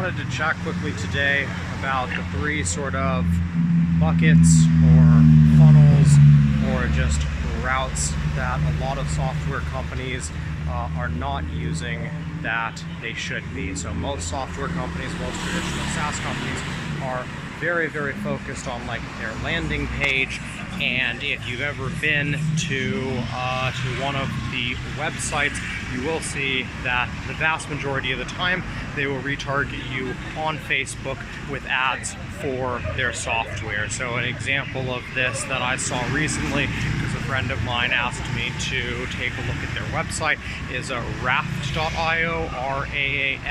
wanted to chat quickly today about the three sort of buckets or funnels or just routes that a lot of software companies are not using that they should be. So most software companies, most traditional SaaS companies are very focused on like their landing page. And if you've ever been to one of the websites, you will see that the vast majority of the time they will retarget you on Facebook with ads for their software. So an example of this that I saw recently, because a friend of mine asked me to take a look at their website, is raft.io, RAAFT.io.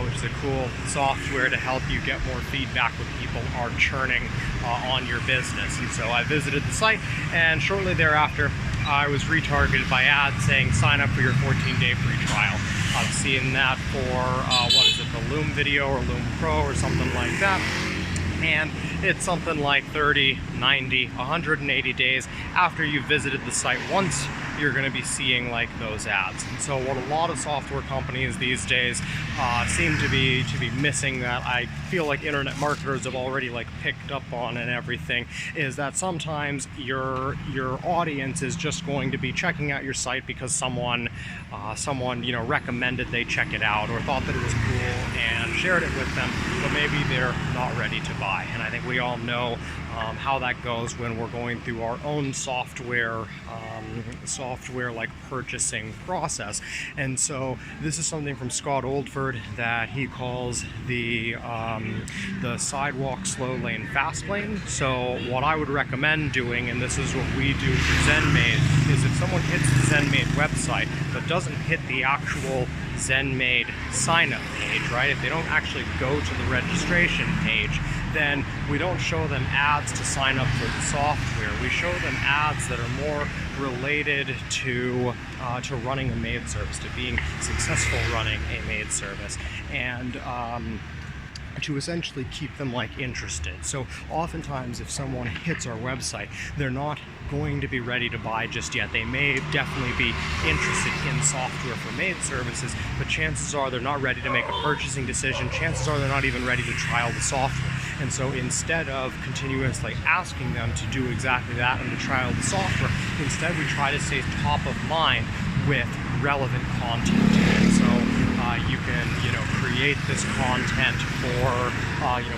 Which is a cool software to help you get more feedback when people are churning on your business. And so I visited the site, and shortly thereafter I was retargeted by ads saying sign up for your 14-day free trial. I've seen that for what is it, the Loom Video or Loom Pro or something like that. And it's something like 30, 90, 180 days after you've visited the site once, you're going to be seeing like those ads. And so what a lot of software companies these days seem to be missing, that I feel like internet marketers have already like picked up on and everything, is that sometimes your audience is just going to be checking out your site because someone recommended they check it out or thought that it was cool and shared it with them, but maybe they're not ready to buy. And I think we all know how that goes when we're going through our own software like purchasing process. And so this is something from Scott Oldford that he calls the sidewalk, slow lane, fast lane. So what I would recommend doing, and this is what we do for ZenMaid, is if someone hits the ZenMaid website but doesn't hit the actual ZenMaid sign-up page, right? If they don't actually go to the registration page, then we don't show them ads to sign up for the software. We show them ads that are more related to running a maid service, to being successful running a maid service, and to essentially keep them like interested. So oftentimes if someone hits our website, they're not going to be ready to buy just yet. They may definitely be interested in software for maid services, but chances are they're not ready to make a purchasing decision. Chances are they're not even ready to trial the software. And so instead of continuously asking them to do exactly that and to trial the software, instead we try to stay top of mind with relevant content. And so you can create this content for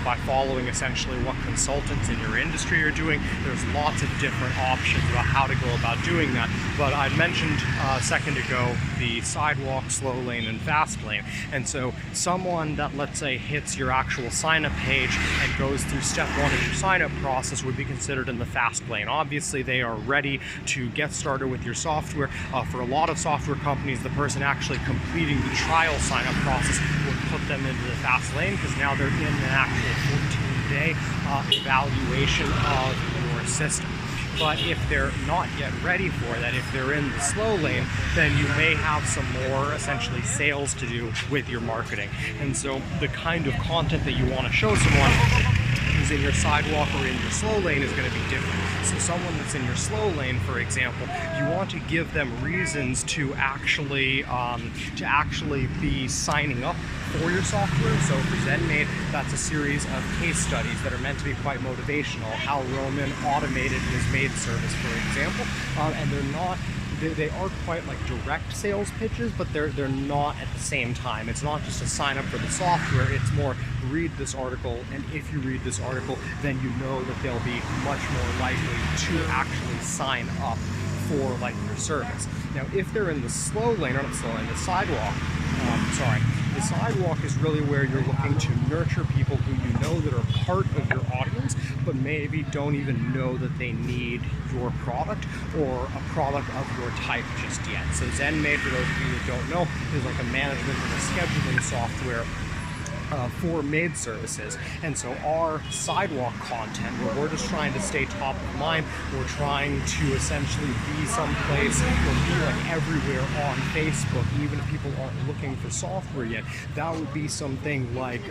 by following essentially what consultants in your industry are doing. There's lots of different options about how to go about doing that, but I mentioned a second ago the sidewalk, slow lane, and fast lane. And so someone that, let's say, hits your actual sign up page and goes through step one of your sign up process would be considered in the fast lane. Obviously they are ready to get started with your software. For a lot of software companies, the person actually completing the trial sign up process would put them into the fast lane, because now they're in an actual 14-day evaluation of your system. But if they're not yet ready for that, if they're in the slow lane, then you may have some more essentially sales to do with your marketing. And so the kind of content that you want to show someone who's in your sidewalk or in your slow lane is going to be different. So someone that's in your slow lane, for example, you want to give them reasons to actually be signing up for your software. So for ZenMaid, that's a series of case studies that are meant to be quite motivational. How Roman automated his maid service, for example, and they are quite like direct sales pitches, but they're not at the same time. It's not just a sign up for the software, it's more read this article, and if you read this article, then you know that they'll be much more likely to actually sign up for like your service. Now if they're in the slow lane, or not slow lane, the sidewalk, the sidewalk is really where you're looking to nurture people who you know that are part of your audience, but maybe don't even know that they need your product or a product of your type just yet. So ZenMaid, for those of you that don't know, is like a management and a scheduling software for maid services. And so our sidewalk content, where we're just trying to stay top of mind, we're trying to essentially be someplace or be like everywhere on Facebook, even if people aren't looking for software yet. That would be something like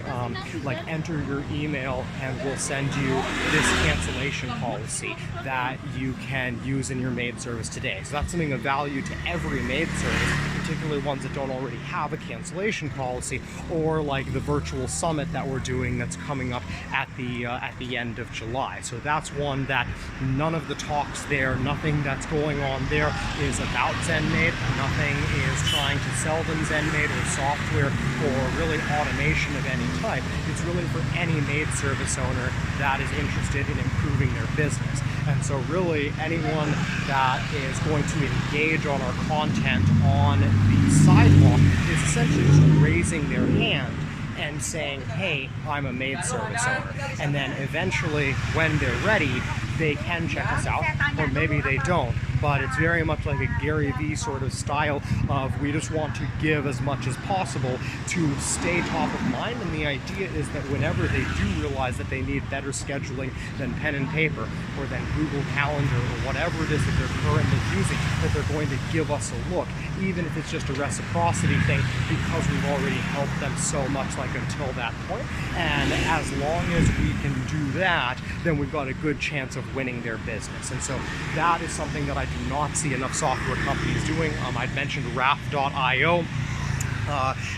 enter your email and we'll send you this cancellation policy that you can use in your maid service today. So that's something of value to every maid service, particularly ones that don't already have a cancellation policy, or like the virtual summit that we're doing that's coming up at the end of July. So that's one that none of the talks there, nothing that's going on there is about ZenMaid. Nothing is trying to sell them ZenMaid or software or really automation of any type. It's really for any maid service owner that is interested in improving their business. And so really anyone that is going to engage on our content on the sidewalk is essentially just raising their hand and saying, hey, I'm a maid service owner. And then eventually, when they're ready, they can check us out, or maybe they don't. But it's very much like a Gary Vee sort of style of, we just want to give as much as possible to stay top of mind. And the idea is that whenever they do realize that they need better scheduling than pen and paper, or than Google Calendar, or whatever it is that they're currently using, that they're going to give us a look, even if it's just a reciprocity thing, because we've already helped them so much like until that point. And as long as we can do that, then we've got a good chance of winning their business. And so that is something that I do not see enough software companies doing. I'd mentioned Raft.io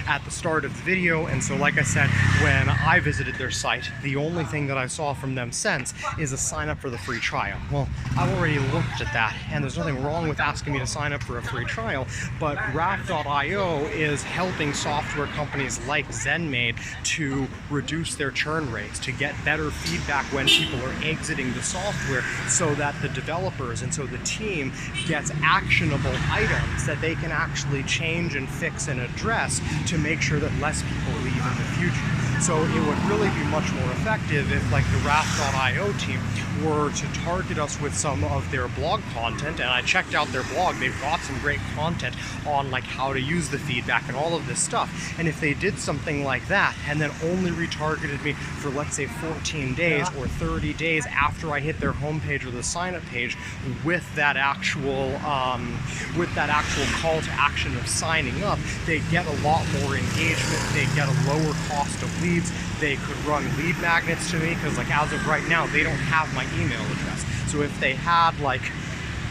at the start of the video, and so like I said, when I visited their site, the only thing that I saw from them since is a sign up for the free trial. Well, I've already looked at that, and there's nothing wrong with asking me to sign up for a free trial, but Raft.io is helping software companies like ZenMaid to reduce their churn rates, to get better feedback when people are exiting the software, so that the developers and so the team gets actionable items that they can actually change and fix and address to make sure that less people leave in the future. So it would really be much more effective if, like, the Raft.io team were to target us with some of their blog content. And I checked out their blog. They've got some great content on like how to use the feedback and all of this stuff. And if they did something like that and then only retargeted me for, let's say, 14 days or 30 days after I hit their homepage or the sign up page with that actual call to action of signing up, they get a lot more engagement, they get a lower cost of leads, they could run lead magnets to me, because like as of right now they don't have my email address. So if they had like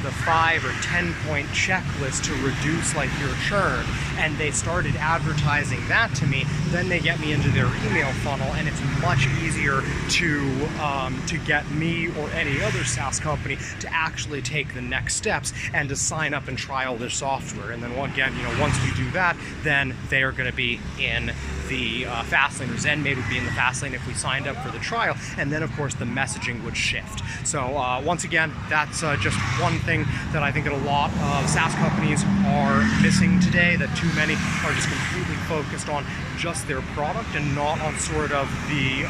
the 5 or 10 point checklist to reduce like your churn, and they started advertising that to me, then they get me into their email funnel, and it's much easier to get me or any other SaaS company to actually take the next steps and to sign up and trial their software. And then again, once we do that, then they are going to be in the fast lane, or ZenMaid would be in the fast lane if we signed up for the trial, and then of course the messaging would shift. So once again, that's just one thing that I think that a lot of SaaS companies are missing today, that too many are just completely focused on just their product and not on sort of the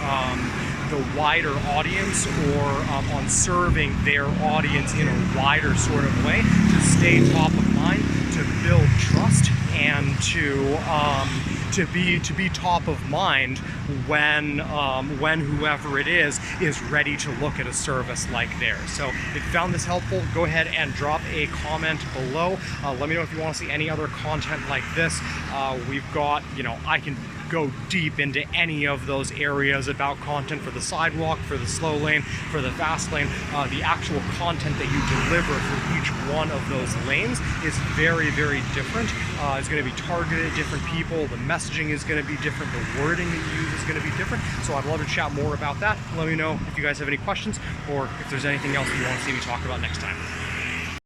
wider audience, or on serving their audience in a wider sort of way to stay top of mind, to build trust, and to be top of mind when whoever it is ready to look at a service like theirs. So if you found this helpful, go ahead and drop a comment below. Let me know if you want to see any other content like this. We've got, I can go deep into any of those areas about content for the sidewalk, for the slow lane, for the fast lane. The actual content that you deliver for each one of those lanes is very, very different. It's going to be targeted at different people. The messaging is going to be different. The wording that you use is going to be different. So I'd love to chat more about that. Let me know if you guys have any questions, or if there's anything else you want to see me talk about next time.